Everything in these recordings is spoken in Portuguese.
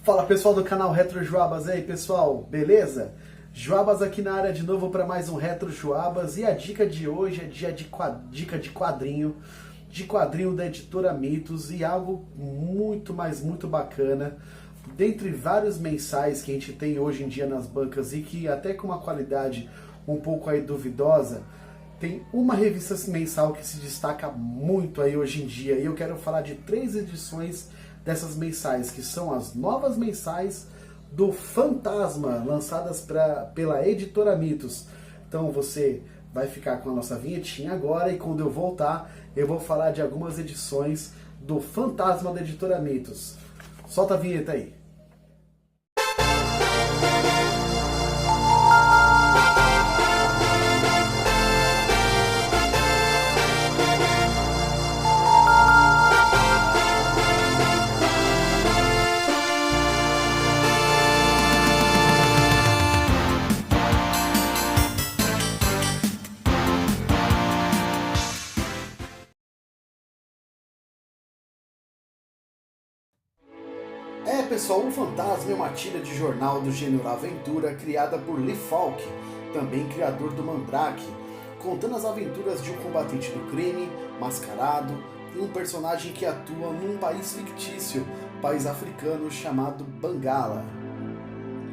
Fala pessoal do canal Retro Joabas, e aí pessoal, beleza? Joabas aqui na área de novo para mais um Retro Joabas, e a dica de hoje é dica de quadrinho da editora Mitos, e algo muito, mas muito bacana. Dentre vários mensais que a gente tem hoje em dia nas bancas e que até com uma qualidade um pouco aí duvidosa, tem uma revista mensal que se destaca muito aí hoje em dia, e eu quero falar de 3 edições dessas mensais, que são as novas mensais do Fantasma, lançadas pela editora Mitos. Então você vai ficar com a nossa vinhetinha agora, e quando eu voltar eu vou falar de algumas edições do Fantasma da editora Mitos. Solta a vinheta aí. Pessoal, o Fantasma é uma tira de jornal do gênero Aventura criada por Lee Falk, também criador do Mandrake, contando as aventuras de um combatente do crime, mascarado, e um personagem que atua num país fictício, país africano chamado Bangala.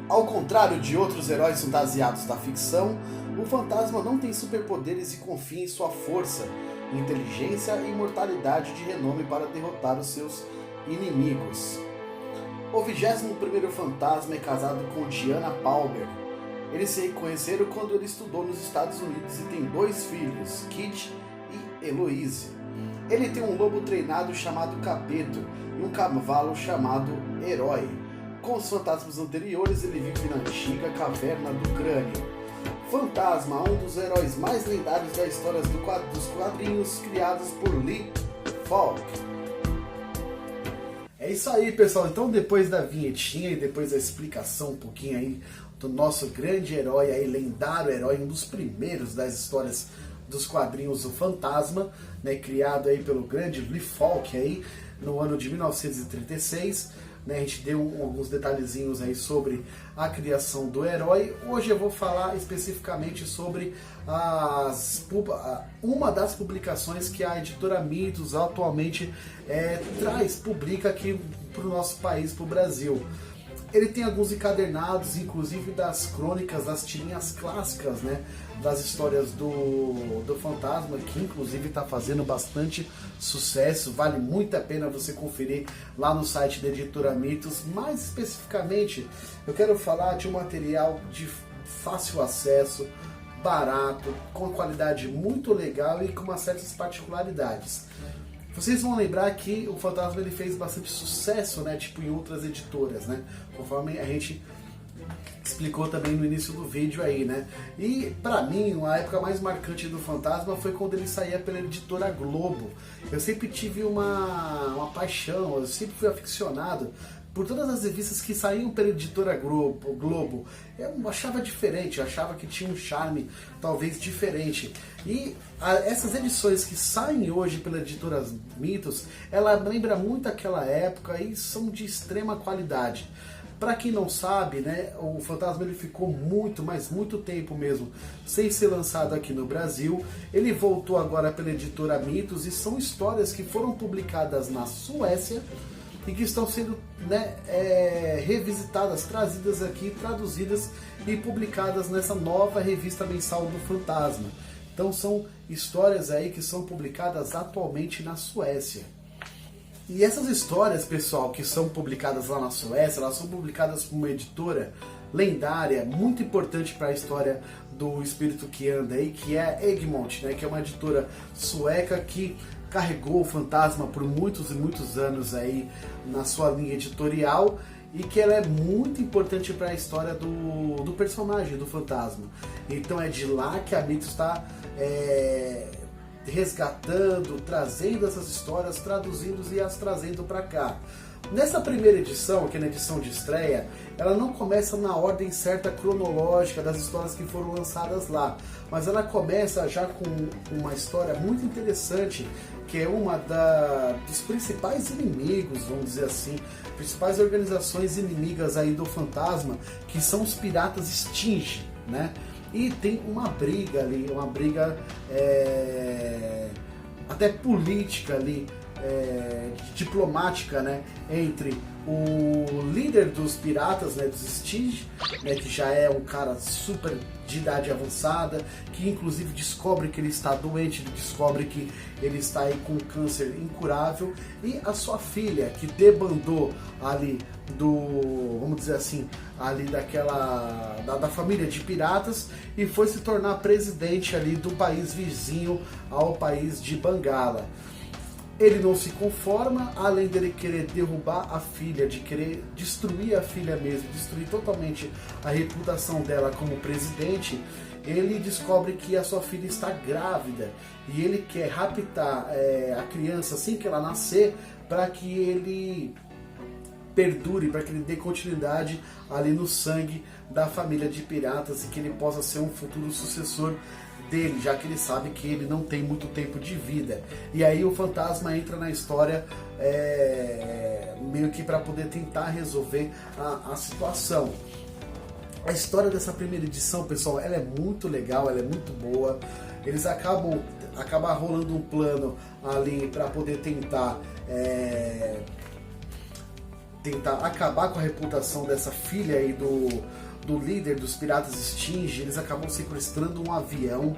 Ao contrário de outros heróis fantasiados da ficção, o Fantasma não tem superpoderes e confia em sua força, inteligência e imortalidade de renome para derrotar os seus inimigos. O 21º Fantasma é casado com Diana Palmer. Eles se conheceram quando ele estudou nos Estados Unidos e tem 2 filhos, Kit e Eloise. Ele tem um lobo treinado chamado Capeto e um cavalo chamado Herói. Com os fantasmas anteriores, ele vive na antiga Caverna do Crânio. Fantasma, um dos heróis mais lendários da história dos quadrinhos criados por Lee Falk. É isso aí, pessoal. Então, depois da vinhetinha e depois da explicação um pouquinho aí do nosso grande herói aí, lendário herói, um dos primeiros das histórias dos quadrinhos, o Fantasma, né, criado aí pelo grande Lee Falk aí no ano de 1936. Né, a gente deu alguns detalhezinhos aí sobre a criação do herói. Hoje eu vou falar especificamente sobre uma das publicações que a editora Mitos atualmente publica aqui para o nosso país, para o Brasil. Ele tem alguns encadernados, inclusive das crônicas, das tirinhas clássicas, né, das histórias do Fantasma, que inclusive está fazendo bastante sucesso. Vale muito a pena você conferir lá no site da editora Mitos. Mais especificamente, eu quero falar de um material de fácil acesso, barato, com qualidade muito legal e com umas certas particularidades. Vocês vão lembrar que o Fantasma ele fez bastante sucesso, né, tipo em outras editoras, né, conforme a gente explicou também no início do vídeo aí, né. E pra mim, a época mais marcante do Fantasma foi quando ele saía pela editora Globo. Eu sempre tive uma paixão, eu sempre fui aficionado por todas as revistas que saíam pela editora Globo. Eu achava diferente, eu achava que tinha um charme talvez diferente. E essas edições que saem hoje pela editora Mitos, ela lembra muito aquela época e são de extrema qualidade. Para quem não sabe, né, o Fantasma ele ficou muito, mas muito tempo mesmo sem ser lançado aqui no Brasil. Ele voltou agora pela editora Mitos e são histórias que foram publicadas na Suécia e que estão sendo, né, revisitadas, trazidas aqui, traduzidas e publicadas nessa nova revista mensal do Fantasma. Então são histórias aí que são publicadas atualmente na Suécia. E essas histórias, pessoal, que são publicadas lá na Suécia, elas são publicadas por uma editora lendária, muito importante para a história do espírito que anda aí, que é a Egmont, né, que é uma editora sueca que carregou o Fantasma por muitos e muitos anos aí na sua linha editorial, e que ela é muito importante para a história do personagem, do Fantasma. Então é de lá que a Mitos está resgatando, trazendo essas histórias, traduzindo e as trazendo para cá. Nessa primeira edição, que é na edição de estreia, ela não começa na ordem certa cronológica das histórias que foram lançadas lá, mas ela começa já com uma história muito interessante, que é uma dos principais inimigos, vamos dizer assim, principais organizações inimigas aí do fantasma, que são os piratas Sting, né? E tem uma briga ali, uma briga até política ali, diplomática, né, entre o líder dos piratas, né, dos Sting, né, que já é um cara super de idade avançada, que inclusive descobre que ele está doente, ele descobre que ele está aí com câncer incurável, e a sua filha, que debandou ali vamos dizer assim, ali da família de piratas, e foi se tornar presidente ali do país vizinho ao país de Bengala. Ele não se conforma, além dele querer derrubar a filha, de querer destruir a filha mesmo, destruir totalmente a reputação dela como presidente. Ele descobre que a sua filha está grávida e ele quer raptar a criança assim que ela nascer, para que ele perdure, para que ele dê continuidade ali no sangue da família de piratas e que ele possa ser um futuro sucessor dele, já que ele sabe que ele não tem muito tempo de vida. E aí o fantasma entra na história meio que para poder tentar resolver a situação. A história dessa primeira edição, pessoal, ela é muito legal, ela é muito boa. Eles acabam rolando um plano ali para poder tentar acabar com a reputação dessa filha aí do líder dos piratas Sting. Eles acabam sequestrando um avião,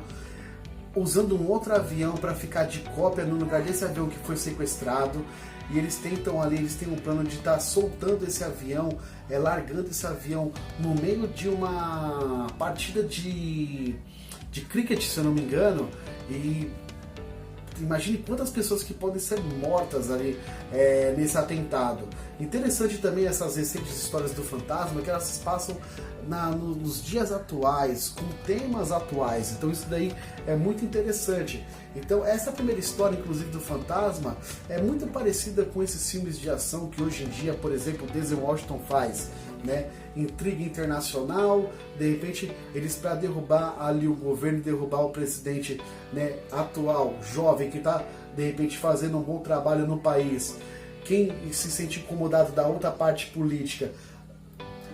usando um outro avião para ficar de cópia no lugar desse avião que foi sequestrado. E eles tentam ali, eles têm um plano de estar soltando esse avião, largando esse avião no meio de uma partida de cricket, se eu não me engano. E imagine quantas pessoas que podem ser mortas ali nesse atentado. Interessante também essas recentes histórias do fantasma, que elas se passam nos dias atuais, com temas atuais. Então isso daí é muito interessante. Então essa primeira história, inclusive, do fantasma, é muito parecida com esses filmes de ação que hoje em dia, por exemplo, o Denzel Washington faz, né? Intriga internacional, de repente eles, para derrubar ali o governo, derrubar o presidente, né, atual, jovem, que está de repente fazendo um bom trabalho no país, quem se sente incomodado da outra parte política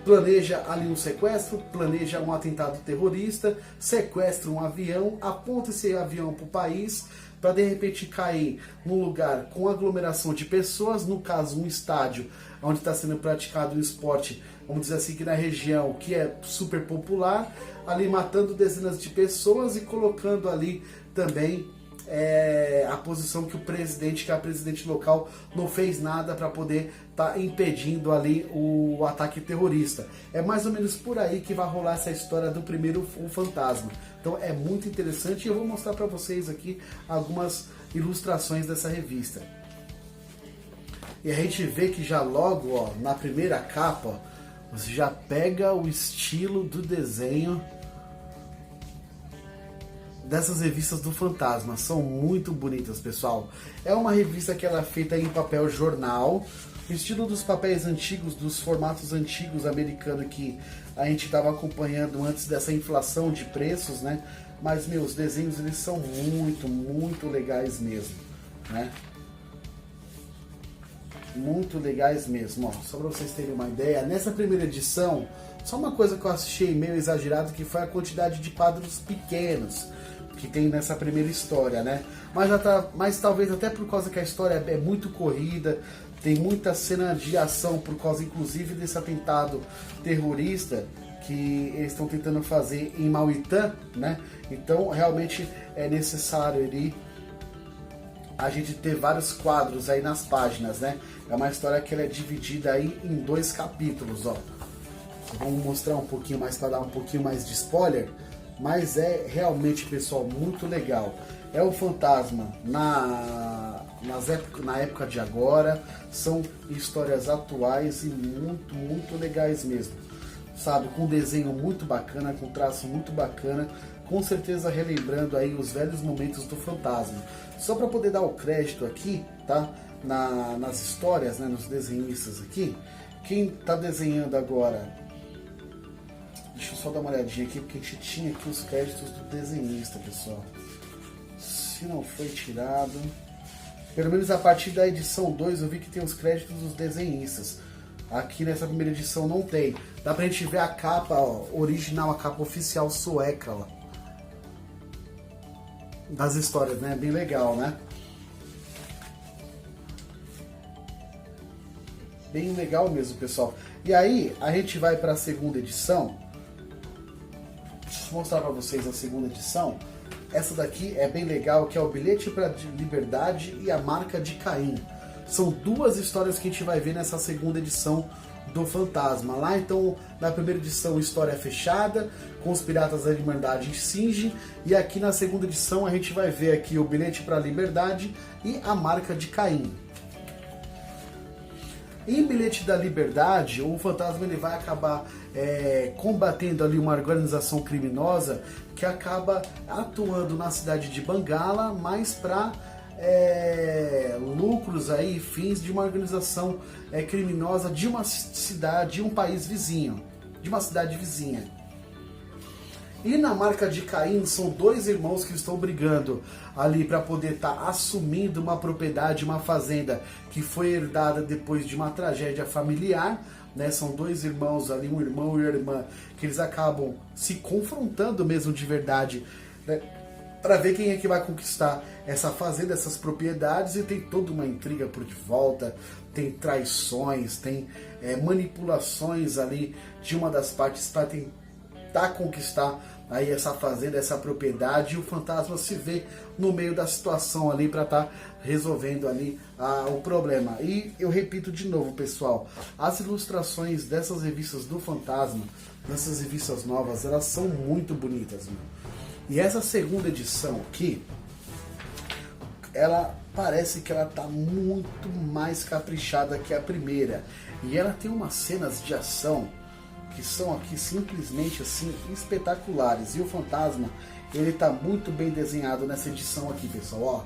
planeja ali um sequestro, planeja um atentado terrorista, sequestra um avião, aponta esse avião para o país, para de repente cair num lugar com aglomeração de pessoas, no caso um estádio onde está sendo praticado um esporte, vamos dizer assim, que na região que é super popular, ali matando dezenas de pessoas e colocando ali também a posição que a presidente local não fez nada para poder estar impedindo ali o ataque terrorista. É mais ou menos por aí que vai rolar essa história do primeiro O Fantasma. Então é muito interessante e eu vou mostrar para vocês aqui algumas ilustrações dessa revista. E a gente vê que já logo, ó, na primeira capa, você já pega o estilo do desenho dessas revistas do Fantasma. São muito bonitas, pessoal. É uma revista que ela é feita em papel jornal, o estilo dos papéis antigos, dos formatos antigos americanos que a gente estava acompanhando antes dessa inflação de preços, né? Mas, meus desenhos, eles são muito, muito legais mesmo, né? Muito legais mesmo, ó. Só para vocês terem uma ideia, nessa primeira edição, só uma coisa que eu achei meio exagerado, que foi a quantidade de quadros pequenos que tem nessa primeira história, né? Mas talvez até por causa que a história é muito corrida, tem muita cena de ação, por causa inclusive desse atentado terrorista que eles estão tentando fazer em Mauitã, né? Então realmente é necessário ali a gente ter vários quadros aí nas páginas, né? É uma história que ela é dividida aí em 2 capítulos, ó. Vamos mostrar um pouquinho mais para dar um pouquinho mais de spoiler, mas é realmente, pessoal, muito legal. É o Fantasma na época de agora, são histórias atuais e muito, muito legais mesmo, sabe? Com desenho muito bacana, com traço muito bacana, com certeza relembrando aí os velhos momentos do Fantasma. Só para poder dar o crédito aqui, tá? Nas histórias, né? Nos desenhistas aqui, quem tá desenhando agora, deixa eu só dar uma olhadinha aqui, porque a gente tinha aqui os créditos do desenhista, pessoal. Se não foi tirado, Pelo menos a partir da edição 2 eu vi que tem os créditos dos desenhistas. Aqui nessa primeira edição não tem. Dá pra gente ver a capa original, a capa oficial sueca lá. Das histórias, né? Bem legal, né? Bem legal mesmo, pessoal. E aí, a gente vai para a segunda edição. Deixa eu mostrar para vocês a segunda edição. Essa daqui é bem legal, que é o Bilhete para Liberdade e a Marca de Caim. São duas histórias que a gente vai ver nessa segunda edição do Fantasma. Lá, então, na primeira edição, história fechada, com os Piratas da Liberdade Singe. E aqui na segunda edição, a gente vai ver aqui o Bilhete para a Liberdade e a Marca de Caim. Em Bilhete da Liberdade, o Fantasma ele vai acabar combatendo ali uma organização criminosa que acaba atuando na cidade de Bangala, mas para lucros aí, fins de uma organização criminosa de uma cidade, de um país vizinho, de uma cidade vizinha. E na Marca de Caim são dois irmãos que estão brigando ali para poder estar assumindo uma propriedade, uma fazenda que foi herdada depois de uma tragédia familiar, né? São dois irmãos ali, um irmão e uma irmã, que eles acabam se confrontando mesmo de verdade, né? Para ver quem é que vai conquistar essa fazenda, essas propriedades, e tem toda uma intriga por de volta, tem traições, tem manipulações ali de uma das partes para tentar conquistar aí essa fazenda, essa propriedade, e o Fantasma se vê no meio da situação ali para estar resolvendo ali o problema. E eu repito de novo, pessoal, as ilustrações dessas revistas do Fantasma, dessas revistas novas, elas são muito bonitas, meu. E essa segunda edição aqui, ela parece que ela tá muito mais caprichada que a primeira, e ela tem umas cenas de ação que são aqui simplesmente assim espetaculares. E o Fantasma, ele tá muito bem desenhado nessa edição aqui, pessoal, ó.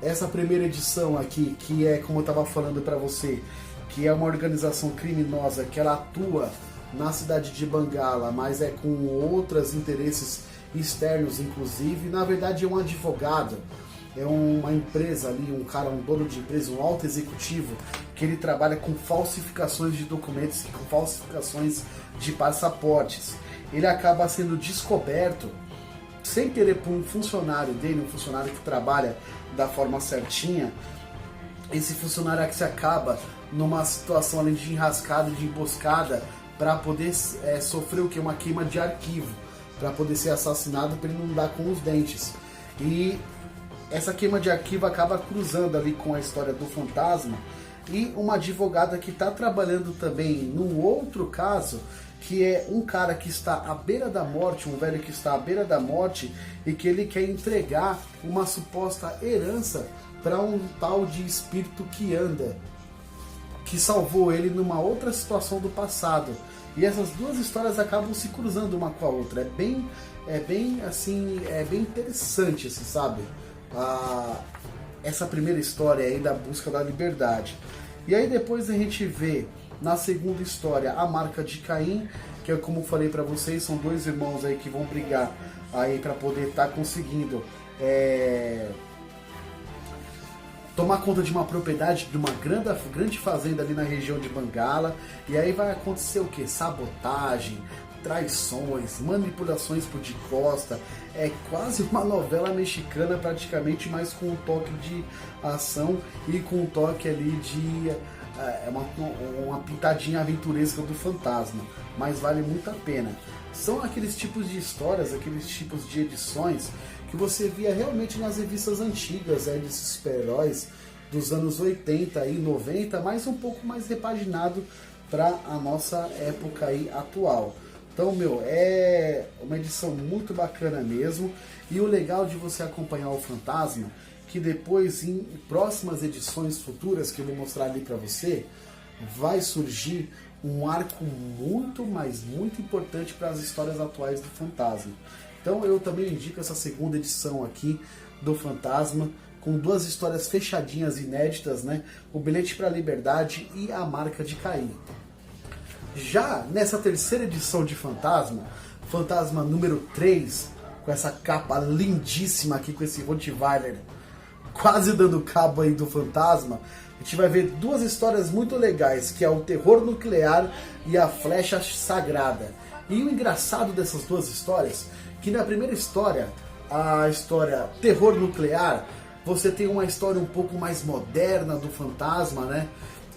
Essa primeira edição aqui, que é, como eu tava falando para você, que é uma organização criminosa que ela atua na cidade de Bangala, mas é com outros interesses externos, inclusive. Na verdade é um advogado, é uma empresa ali, um cara, um dono de empresa, um alto executivo, que ele trabalha com falsificações de documentos, com falsificações de passaportes. Ele acaba sendo descoberto, sem querer, por um funcionário dele, um funcionário que trabalha da forma certinha. Esse funcionário que se acaba numa situação ali de enrascada, de emboscada, para poder sofrer o que? Uma queima de arquivo, para poder ser assassinado, para ele não dar com os dentes. E essa queima de arquivo acaba cruzando ali com a história do Fantasma e uma advogada que está trabalhando também num outro caso, que é um cara que está à beira da morte, um velho que está à beira da morte, e que ele quer entregar uma suposta herança para um tal de espírito que anda, que salvou ele numa outra situação do passado. E essas duas histórias acabam se cruzando uma com a outra. É bem interessante, assim, sabe? Essa primeira história aí da busca da liberdade. E aí depois a gente vê na segunda história a Marca de Caim, que é, como eu falei para vocês, são dois irmãos aí que vão brigar aí para poder estar conseguindo tomar conta de uma propriedade, de uma grande fazenda ali na região de Bangala. E aí vai acontecer o que? Sabotagem, traições, manipulações por de costa. É quase uma novela mexicana praticamente, mas com um toque de ação e com um toque ali de uma pitadinha aventuresca do Fantasma. Mas vale muito a pena. São aqueles tipos de histórias, aqueles tipos de edições que você via realmente nas revistas antigas, desses super-heróis dos anos 80 e 90, mas um pouco mais repaginado para a nossa época aí atual. Então, é uma edição muito bacana mesmo. E o legal de você acompanhar o Fantasma, que depois em próximas edições futuras que eu vou mostrar ali para você, vai surgir um arco muito importante para as histórias atuais do Fantasma. Então eu também indico essa segunda edição aqui do Fantasma, com duas histórias fechadinhas, inéditas, né? O Bilhete para a Liberdade e a Marca de Caim. Já nessa terceira edição de Fantasma, Fantasma número 3, com essa capa lindíssima aqui, com esse Rottweiler quase dando cabo aí do fantasma, a gente vai ver duas histórias muito legais, que é o Terror Nuclear e a Flecha Sagrada. E o engraçado dessas duas histórias, que na primeira história, a história Terror Nuclear, você tem uma história um pouco mais moderna do fantasma, né?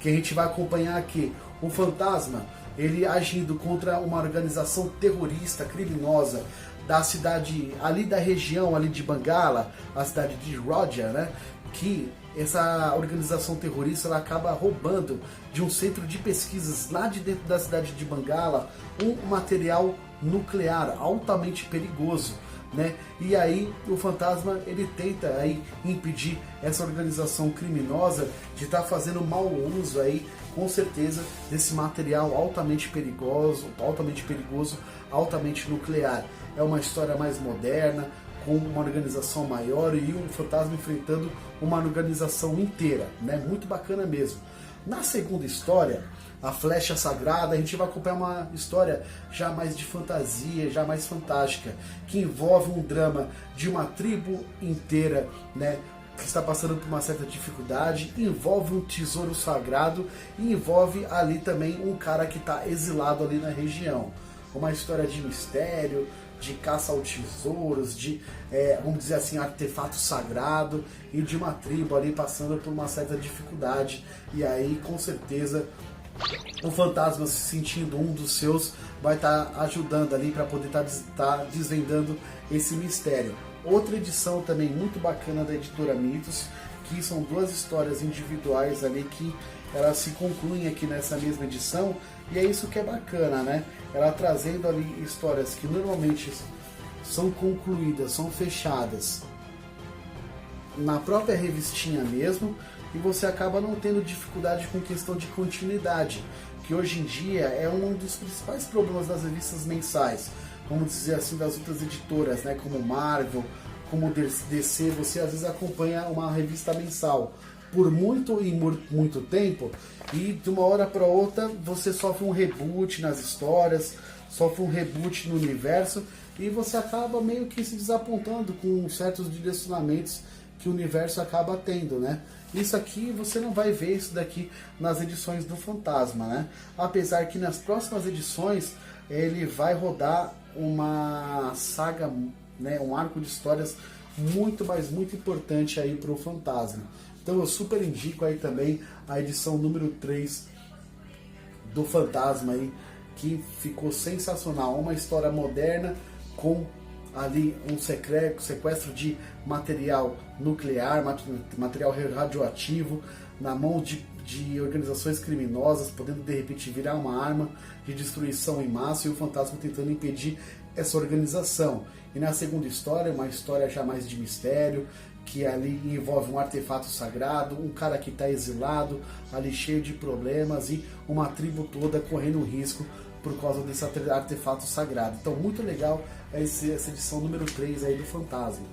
Que a gente vai acompanhar aqui. O fantasma, ele agindo contra uma organização terrorista, criminosa, da cidade, ali da região ali de Bangala, a cidade de Roger, né? Que essa organização terrorista ela acaba roubando de um centro de pesquisas lá de dentro da cidade de Bangala um material nuclear altamente perigoso, né? E aí o fantasma ele tenta aí impedir essa organização criminosa de estar fazendo mau uso aí, com certeza, desse material altamente perigoso, altamente nuclear. É uma história mais moderna, com uma organização maior e um fantasma enfrentando uma organização inteira, né? Muito bacana mesmo. Na segunda história, a Flecha Sagrada, a gente vai acompanhar uma história já mais de fantasia, já mais fantástica, que envolve um drama de uma tribo inteira, né? Que está passando por uma certa dificuldade, envolve um tesouro sagrado e envolve ali também um cara que está exilado ali na região. Uma história de mistério, de caça ao tesouros, de, vamos dizer assim, artefato sagrado e de uma tribo ali passando por uma certa dificuldade. E aí, com certeza, o fantasma, se sentindo um dos seus, vai estar ajudando ali para poder estar desvendando esse mistério. Outra edição também muito bacana da editora Mitos, que são duas histórias individuais ali que elas se concluem aqui nessa mesma edição, e é isso que é bacana, né? Ela trazendo ali histórias que normalmente são concluídas, são fechadas na própria revistinha mesmo, e você acaba não tendo dificuldade com questão de continuidade, que hoje em dia é um dos principais problemas das revistas mensais, vamos dizer assim, das outras editoras, né? Como Marvel, como DC, você às vezes acompanha uma revista mensal por muito e muito tempo, e de uma hora para outra você sofre um reboot nas histórias, sofre um reboot no universo, e você acaba meio que se desapontando com certos direcionamentos que o universo acaba tendo, né? Isso aqui você não vai ver isso daqui nas edições do Fantasma, né? Apesar que nas próximas edições ele vai rodar uma saga, né, um arco de histórias muito, mas muito importante aí para o Fantasma. Então eu super indico aí também a edição número 3 do Fantasma aí, que ficou sensacional. Uma história moderna com ali um sequestro de material nuclear, material radioativo na mão de organizações criminosas, podendo de repente virar uma arma de destruição em massa, e o fantasma tentando impedir essa organização. E na segunda história, uma história já mais de mistério, que ali envolve um artefato sagrado, um cara que está exilado, ali cheio de problemas, e uma tribo toda correndo risco por causa desse artefato sagrado. Então muito legal essa edição número 3 aí do Fantasma.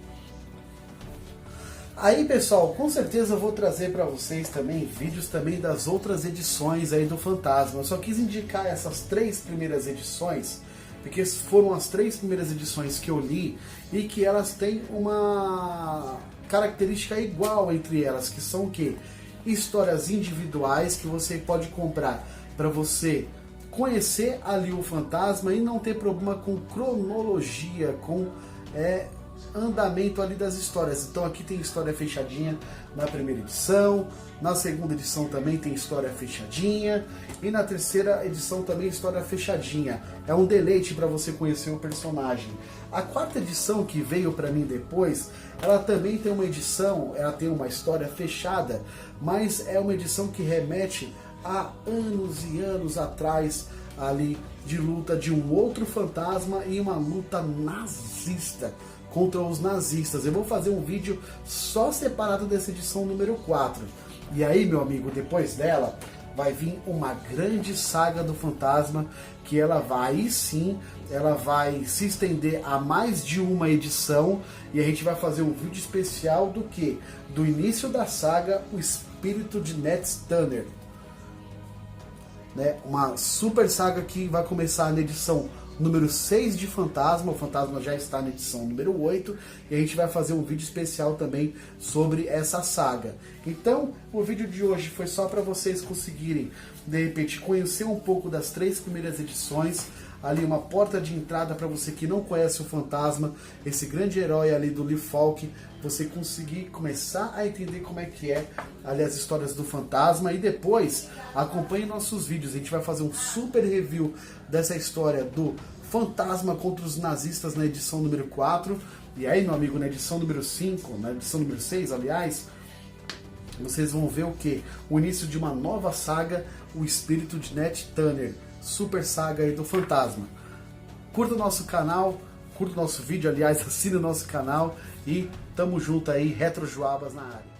Aí pessoal, com certeza eu vou trazer para vocês também vídeos também das outras edições aí do Fantasma. Eu só quis indicar essas 3 primeiras edições, porque foram as 3 primeiras edições que eu li e que elas têm uma característica igual entre elas, que são o quê? Histórias individuais que você pode comprar para você conhecer ali o fantasma e não ter problema com cronologia, com andamento ali das histórias. Então aqui tem história fechadinha na primeira edição, na segunda edição também tem história fechadinha, e na terceira edição também história fechadinha. É um deleite para você conhecer o personagem. A quarta edição, que veio para mim depois, ela também tem uma edição, ela tem uma história fechada, mas é uma edição que remete a anos e anos atrás ali, de luta de um outro fantasma e uma luta nazista contra os nazistas. Eu vou fazer um vídeo só separado dessa edição número 4. E aí, meu amigo, depois dela vai vir uma grande saga do fantasma, que ela vai se estender a mais de uma edição, e a gente vai fazer um vídeo especial do que? Do início da saga, o espírito de Ned Stunner. Né? Uma super saga que vai começar na edição número 6 de Fantasma. O Fantasma já está na edição número 8 e a gente vai fazer um vídeo especial também sobre essa saga. Então, o vídeo de hoje foi só para vocês conseguirem, de repente, conhecer um pouco das 3 primeiras edições. Ali uma porta de entrada para você que não conhece o Fantasma, esse grande herói ali do Lee Falk, você conseguir começar a entender como é que é ali as histórias do Fantasma. E depois acompanhe nossos vídeos, a gente vai fazer um super review dessa história do Fantasma contra os nazistas na edição número 4. E aí, meu amigo, na edição número 5, na edição número 6, aliás, vocês vão ver o que? O início de uma nova saga, o espírito de Nat Turner, super saga aí do Fantasma. Curta o nosso canal, curta o nosso vídeo, aliás, assine o nosso canal e tamo junto aí, Retro Joabas na área.